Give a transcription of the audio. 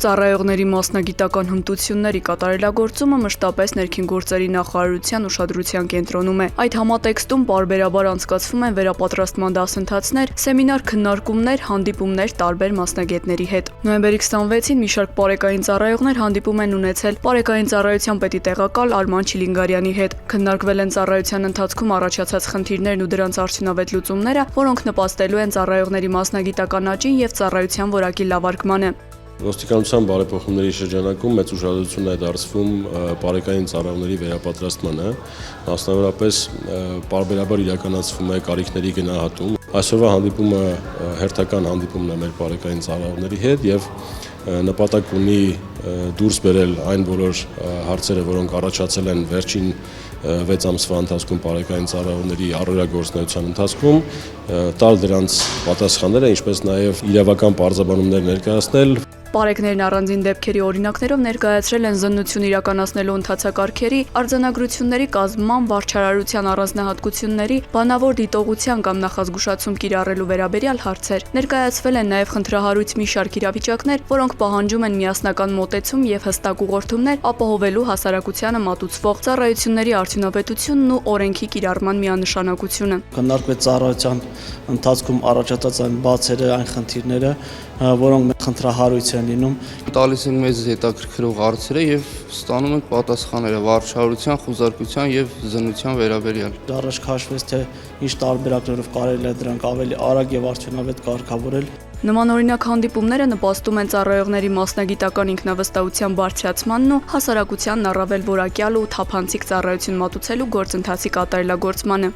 Ծառայողների մասնագիտական հմտությունների կատարելագործումը մշտապես ներքին գործերի նախարարության ուշադրության կենտրոնում է։ Այդ համատեքստում պարբերաբար անցկացվում են վերապատրաստման դասընթացներ, սեմինար քննարկումներ, հանդիպումներ տարբեր մասնագետների հետ։ Նոյեմբերի 26-ին մի շարք պարեկային ծառայողներ հանդիպում են ունեցել պարեկային ծառայության պետի տեղակալ Արման Չիլինգարյանի հետ։ Քննարկվել են ծառայության ընթացքում առաջացած խնդիրներն ու դրանց արդյունավետ լուծումները, որոնք նպաստելու են ծառայողների մասնագիտական աճին եւ ծառայության որակի լավարկմանը։ Ոստիկանության բարեփոխումների շրջանակում մեծ ուշադրություն է դարձվում պարեկային ծառայողների վերապատրաստմանը, մասնավորապես պարբերաբար իրականացվում է կարիքների գնահատում։ Այսօրվա հանդիպումը հերթական հանդիպումն է մեր պարեկային ծառայողների հետ եւ նպատակ ունի դուրս բերել այն բոլոր հարցերը, որոնք առաջացել են վերջին 6 ամսվա ընթացքում պարեկային ծառայողների առօրյա գործունեության ընթացքում, տալ դրանց պատասխանները, ինչպես նաև իրավական պարզաբանումներ ներկայացնել։ Պարեկներն առանձին դեպքերի օրինակներով ներկայացրել են զննություն իրականացնելու ընթացակարգերի, արձանագրությունների կազմման, վարչարարության առանձնահատկությունների, բանավոր դիտողության կամ նախազգուշացում կիրառելու վերաբերյալ հարցեր։ Ներկայացվել են նաև խնդրահարույց մի շարք իրավիճակներ, որոնք պահանջում են միասնական մոտեցում եւ հստակ ուղղորդումներ, ապահովելու հասարակությանը մատուցվող ծառայությունների արդյունավետությունն ու օրենքի կիրառման միանշանակությունը։ Քննարկվեց ծառայության ընթացքում առաջացած այն բացերը, այն խնդիրները, որոնք մեր խնդրահարույց են լինում։ Տալիս են մեզ հետաքրքրող հարցերը եւ ստանում ենք պատասխանները վարչարարության, խոզարկության եւ զննության վերաբերյալ։ Առաջ քաշվեց, թե ինչ տարբերակներով կարելի է դրանք ավելի արագ եւ արդյունավետ կարգավորել։ Նմանօրինակ հանդիպումները նպաստում են ծառայողների մասնագիտական ինքնավստահության բարձրացմանն ու հասարակությանն առավել որակյալ ու թափանցիկ ծառայություն մատուցելու գործընթացի կատարելագործմանը։